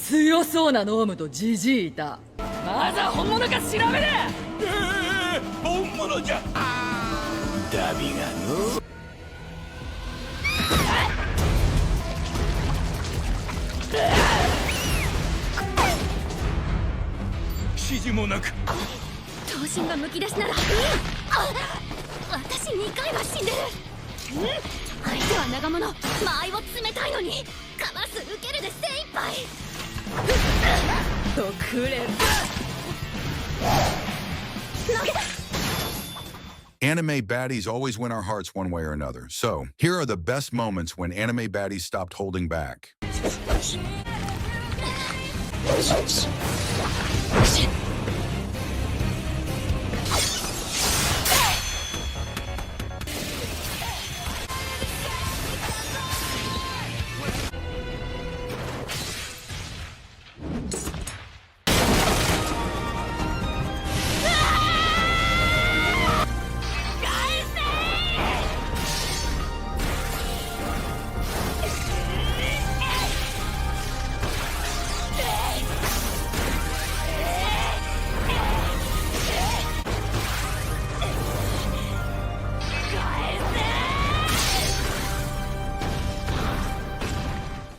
強そうなノームとジジイいた。まだ本物か調べれ。本物じゃ。ダビがの指示もなく刀身がむき出しなら私2回は死んでる。相手は長物、間合いを詰めたいのにかます受けるで精一杯とくれ。投げた。 Anime baddies always win our hearts one way or another. So, here are the best moments when anime baddies stopped holding back.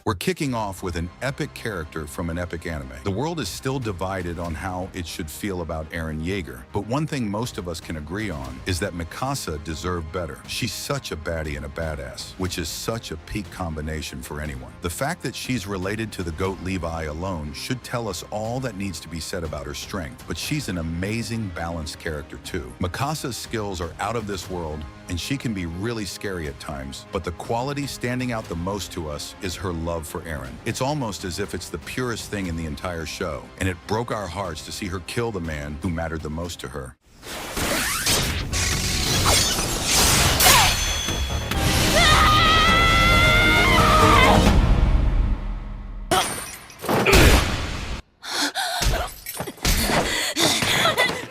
We're kicking off with an epic character from an epic anime. The world is still divided on how it should feel about Eren Yeager, but one thing most of us can agree on is that Mikasa deserved better. She's such a baddie and a badass, which is such a peak combination for anyone. The fact that she's related to the GOAT Levi alone should tell us all that needs to be said about her strength, but she's an amazing, balanced character too. Mikasa's skills are out of this world, and she can be really scary at times, but the quality standing out the most to us is her love for Eren. It's almost as if it's the purest thing in the entire show, and it broke our hearts to see her kill the man who mattered the most to her.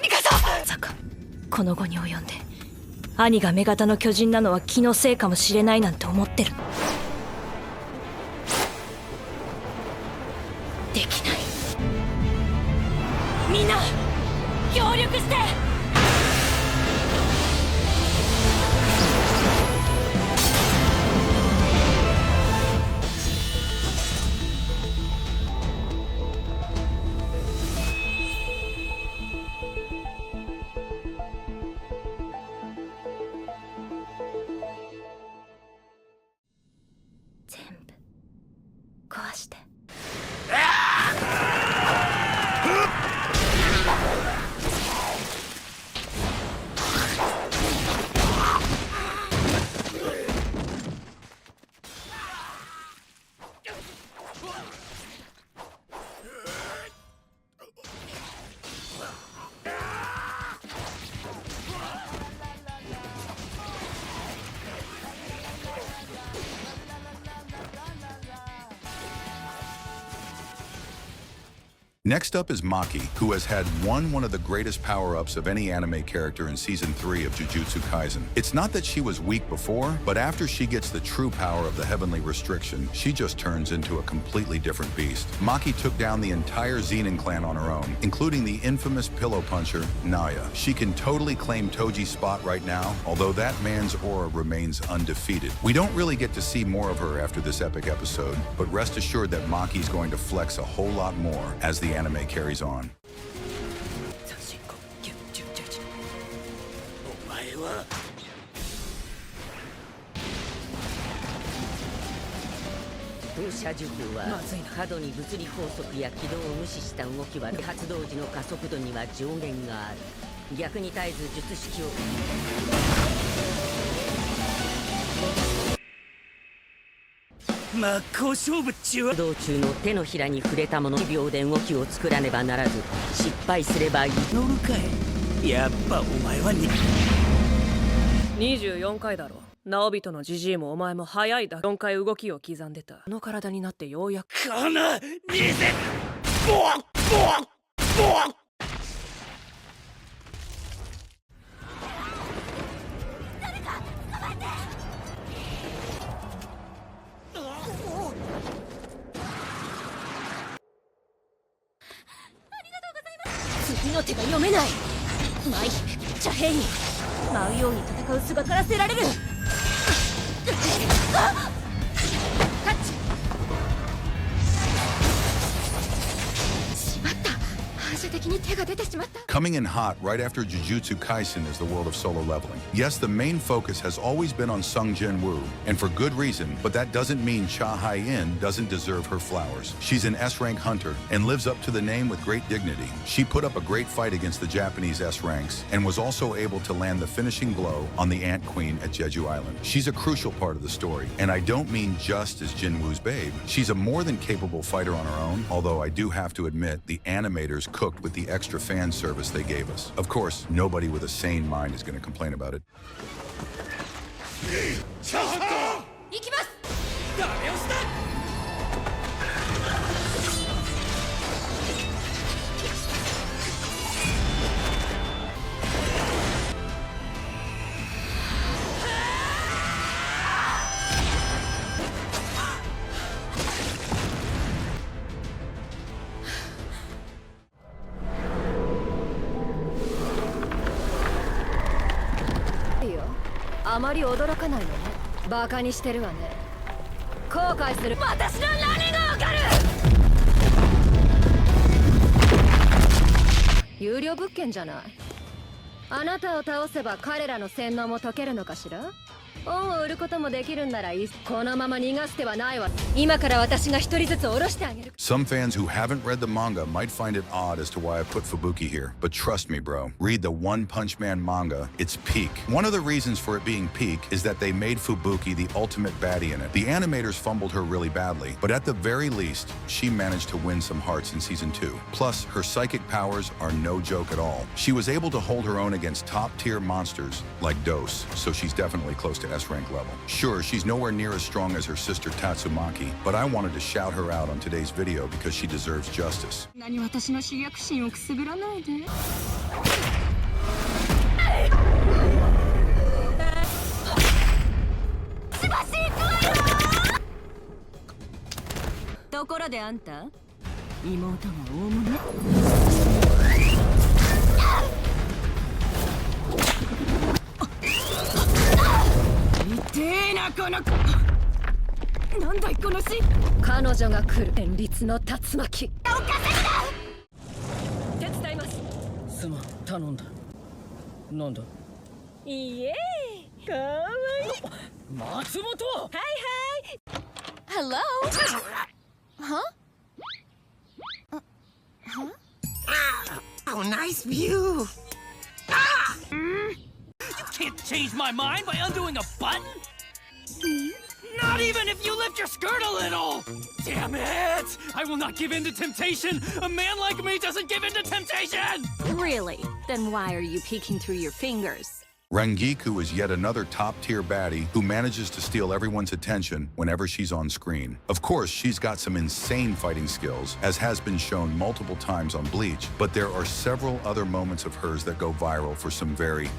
Mikasa! この後に及んで兄が女型の巨人なのは気のせいかもしれないなんて思ってる。できない。みんな協力して。全部壊して。Next up is Maki, who has had one of the greatest power-ups of any anime character in Season 3 of Jujutsu Kaisen. It's not that she was weak before, but after she gets the true power of the Heavenly Restriction, she just turns into a completely different beast. Maki took down the entire Zenin clan on her own, including the infamous pillow puncher, Naya. She can totally claim Toji's spot right now, although that man's aura remains undefeated. We don't really get to see more of her after this epic episode, but rest assured that Maki's going to flex a whole lot more as the anime carries on. お前は放射呪法は過度に物理法則や軌道を無視した動きは発動時の加速度には上限がある。逆に絶えず術式を真っ向勝負っちゅうわ。道中の手のひらに触れたもの2秒で動きを作らねばならず、失敗すればいい。乗るかい。やっぱお前は24回だろ。直人のジジイもお前も早いだ。4回動きを刻んでた。この体になってようやく。この偽ボワッボワッボワッ。火の手が読めない。前茶兵に舞うように戦う姿からせられる。タッチ。しまった。反射的に手が出てしまった。 Coming in hot right after Jujutsu Kaisen is the world of solo leveling. Yes, the main focus has always been on Sung Jinwoo, and for good reason, but that doesn't mean Cha Hai-in doesn't deserve her flowers. She's an S-rank hunter and lives up to the name with great dignity. She put up a great fight against the Japanese S-ranks and was also able to land the finishing blow on the Ant Queen at Jeju Island. She's a crucial part of the story, and I don't mean just as Jinwoo's babe. She's a more than capable fighter on her own, although I do have to admit the animators cooked with the extra fan service they gave us. Of course, nobody with a sane mind is going to complain about it. 行きます。ダメ押しだ。いいよ。あまり驚かないのね。バカにしてるわね。後悔する。私の何がわかる。有料物件じゃない。あなたを倒せば彼らの洗脳も解けるのかしら。恩を売ることもできるんならいい。このまま逃がす手はないわ。今から私が一人ずつ下ろしてあげる。 Some fans who haven't read the manga might find it odd as to why I put Fubuki here, but trust me, bro. Read the One Punch Man manga. It's peak. One of the reasons for it being peak is that they made Fubuki the ultimate baddie in it. The animators fumbled her really badly, but at the very least, she managed to win some hearts in season 2. Plus, her psychic powers are no joke at all. She was able to hold her own against top-tier monsters like Dose, so she's definitely close to S-rank level. Sure, she's nowhere near as strong as her sister Tatsumaki, but I wanted to shout her out on today's video because she deserves justice. 何私の主役心をくすぐらないで。しばし行くわよ。ところであんた、妹が大物。痛えなこの。なんだいこのシーン。彼女が来る。連立の竜巻。おかせだ。手伝います。すまん、頼んだ。なんだ。いえ、かわいい。松本。はいはい。Hello? Huh? Oh, nice view. You can't change my mind by undoing a button. Not even if you lift your skirt a little. Damn it! I will not give in to temptation. A man like me doesn't give in to temptation. Really? Then why are you peeking through your fingers? Rangiku is yet another top-tier baddie who manages to steal everyone's attention whenever she's on screen. Of course, she's got some insane fighting skills, as has been shown multiple times on Bleach, but there are several other moments of hers that go viral for some very,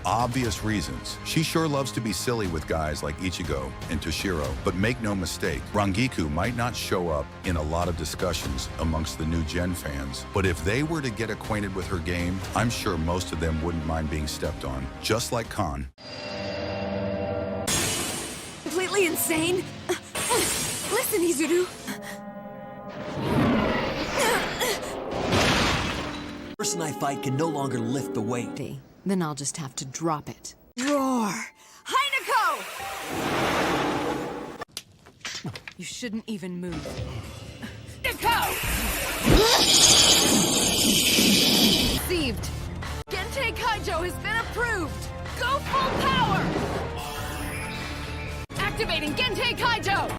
obvious reasons. She sure loves to be silly with guys like Ichigo and Toshiro, but make no mistake, Rangiku might not show up in a lot of discussions amongst the new gen fans, but if they were to get acquainted with her game, I'm sure most of them wouldn't mind being stepped on. Just like Khan. Completely insane? Listen, Izuru. The person I fight can no longer lift the weight. Then I'll just have to drop it. Roar! Hinako! You shouldn't even move. Received. Gentei Kaijo has been approved. Go full power! Activating Gentei Kaijo!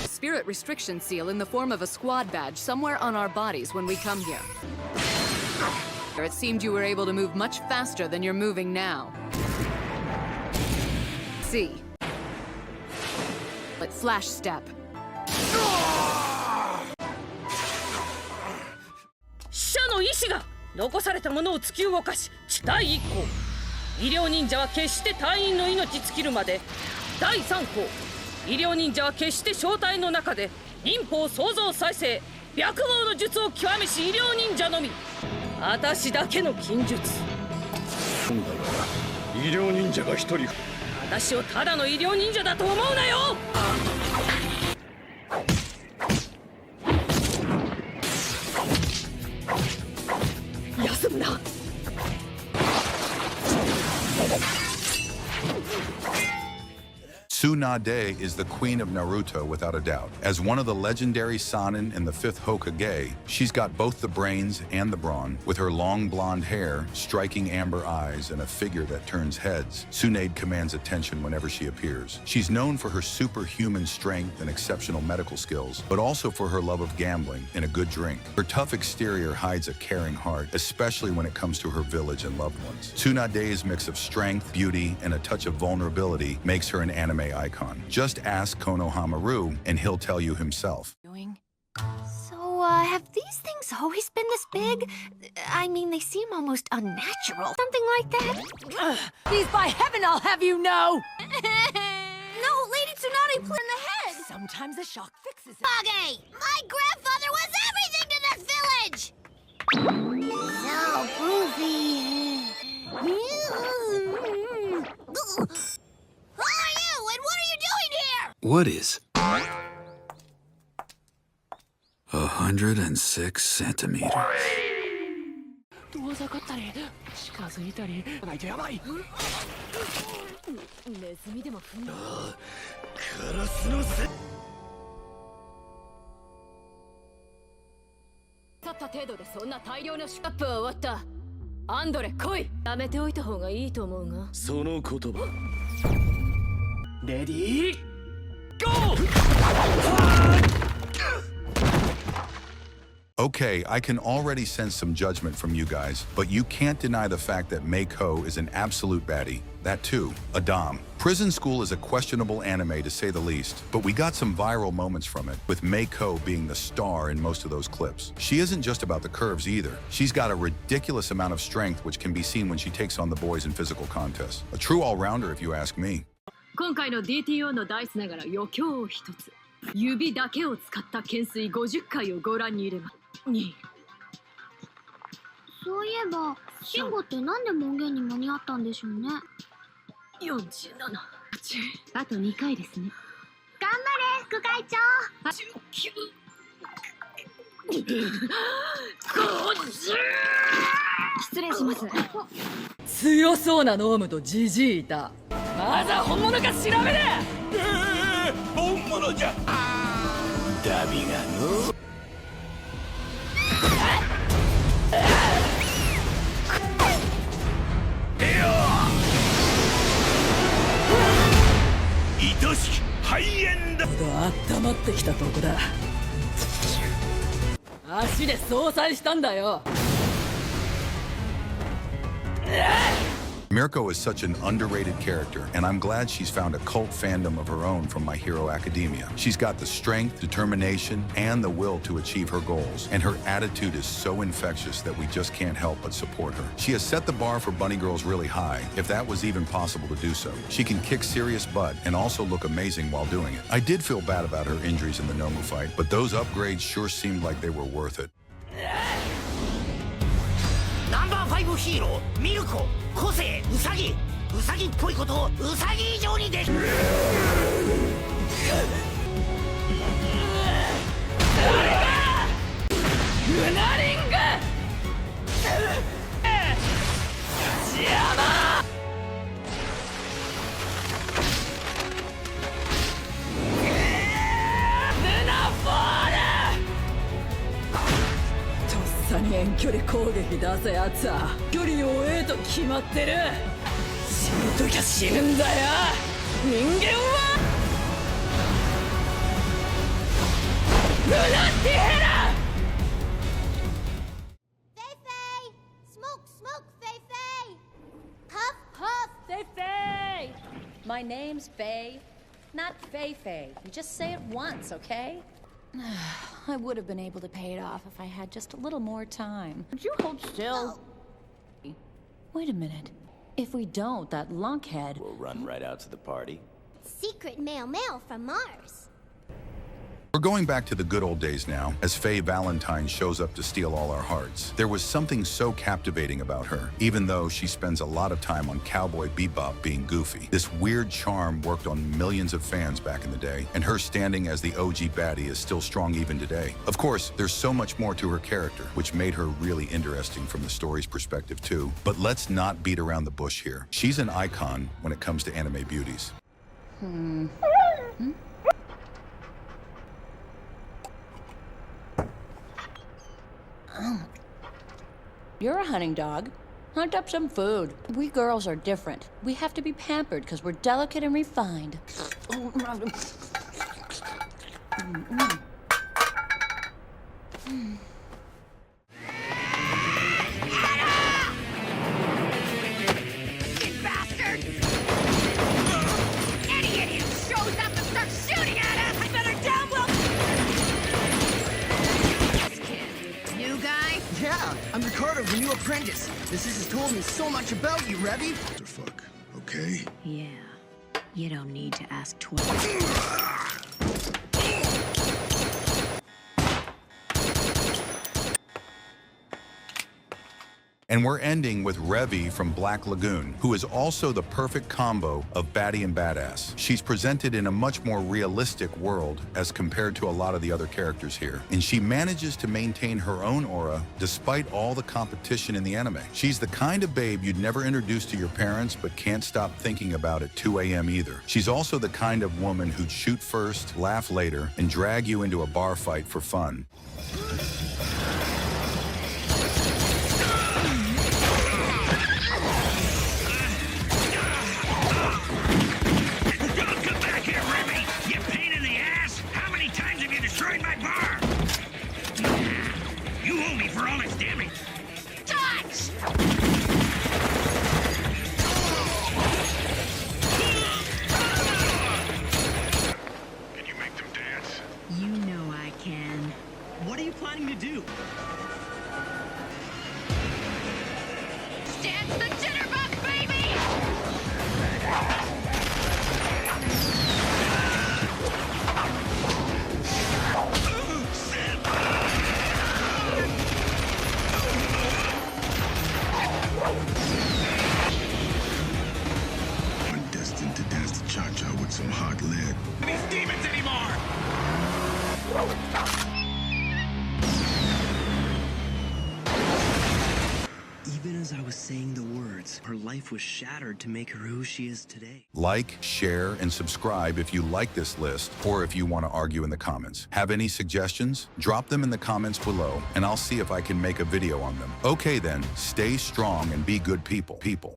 Spirit restriction seal in the form of a squad badge somewhere on our bodies when we come here. It seemed you were able to move much faster than you're moving now. See. But flash step. 死者の意志が残されたものを突き動かし、第1項医療忍者は決して隊員の命尽きるまで。第3項医療忍者は決して小隊の中で忍法創造再生白毛の術を極めし医療忍者のみ。私だけの禁術。今度は医療忍者が一人。私をただの医療忍者だと思うなよ。休むな。Tsunade is the queen of Naruto without a doubt. As one of the legendary Sannin and the fifth Hokage, she's got both the brains and the brawn. With her long blonde hair, striking amber eyes, and a figure that turns heads, Tsunade commands attention whenever she appears. She's known for her superhuman strength and exceptional medical skills, but also for her love of gambling and a good drink. Her tough exterior hides a caring heart, especially when it comes to her village and loved ones. Tsunade's mix of strength, beauty, and a touch of vulnerability makes her an anime icon. Just ask Konohamaru, and he'll tell you himself. So, have these things always been this big? I mean, they seem almost unnatural. Something like that? Please, by heaven, I'll have you know! No, Lady Tsunade put in the head! Sometimes the shock fixes it. Kage! My grandfather was everything to this village! So groovy. Who are you, and what are you doing here? What is 106 centimeters? 遠ざかったり近づいたりないとやばい。ネズミでも踏んだ。カラスのせ。立った程度でそんな大量のシュカップは終わった。アンドレ来い。やめておいた方がいいと思うが。その言葉。レディーゴー。Okay, I can already sense some judgment from you guys, but you can't deny the fact that Meiko is an absolute baddie. That too, Adam. Prison School is a questionable anime to say the least, but we got some viral moments from it, with Meiko being the star in most of those clips. She isn't just about the curves either. She's got a ridiculous amount of strength which can be seen when she takes on the boys in physical contests. A true all-rounder if you ask me. 今回の DTO のダイスながら余興を一つ。指だけを使った懸垂50回をご覧に入れます。そういえば、慎吾ってなんで門限に間に合ったんでしょうね。47。あと2回ですね。頑張れ、副会長。失礼します。強そうなノームとジジイだ。まだ本物か調べれ。本物じゃ。ダビがの。愛しき肺炎だ。温まってきたとこだ。足で相殺したんだよ。Mirko is such an underrated character, and I'm glad she's found a cult fandom of her own from My Hero Academia. She's got the strength, determination, and the will to achieve her goals, and her attitude is so infectious that we just can't help but support her. She has set the bar for bunny girls really high, if that was even possible to do so. She can kick serious butt and also look amazing while doing it. I did feel bad about her injuries in the Nomu fight, but those upgrades sure seemed like they were worth it. ナンバー5ヒーローミルコ個性ウサギっぽいことをウサギ以上にできる。ルナリング遠距離攻撃出せやつは距離を追えと決まってる。死ぬときゃ死ぬんだよ人間は。ルナティヘラ。Fei-Fei! Smoke, Fei-Fei! Puff, Fei-Fei! My name's Fei, not Fei-Fei. You just say it once, okay? I would have been able to pay it off if I had just a little more time. Would you hold still? Wait a minute. If we don't, that lunkhead... We'll run right out to the party. Secret mail from Mars. We're going back to the good old days now, as Faye Valentine shows up to steal all our hearts. There was something so captivating about her, even though she spends a lot of time on Cowboy Bebop being goofy. This weird charm worked on millions of fans back in the day, and her standing as the OG baddie is still strong even today. Of course, there's so much more to her character, which made her really interesting from the story's perspective too. But let's not beat around the bush here. She's an icon when it comes to anime beauties. You're a hunting dog. Hunt up some food. We girls are different. We have to be pampered because we're delicate and refined. Bastard! Any idiot shows up and starts shooting at us! I better down well. This kid, new guy? Yeah, I'm Ricardo, the new apprentice. This has told me so much about you, Revy. What the fuck? Okay? Yeah. You don't need to ask twice. And we're ending with Revy from Black Lagoon, who is also the perfect combo of baddie and badass. She's presented in a much more realistic world as compared to a lot of the other characters here. And she manages to maintain her own aura despite all the competition in the anime. She's the kind of babe you'd never introduce to your parents but can't stop thinking about at 2 a.m. either. She's also the kind of woman who'd shoot first, laugh later, and drag you into a bar fight for fun. What are you planning to do? Dance the jitterbug, baby! I'm destined to dance the cha-cha with some hot lead. These demons anymore! Even as I was saying the words, her life was shattered to make her who she is today. Like, share, and subscribe if you like this list or if you want to argue in the comments. Have any suggestions? Drop them in the comments below and I'll see if I can make a video on them. Okay then, stay strong and be good people.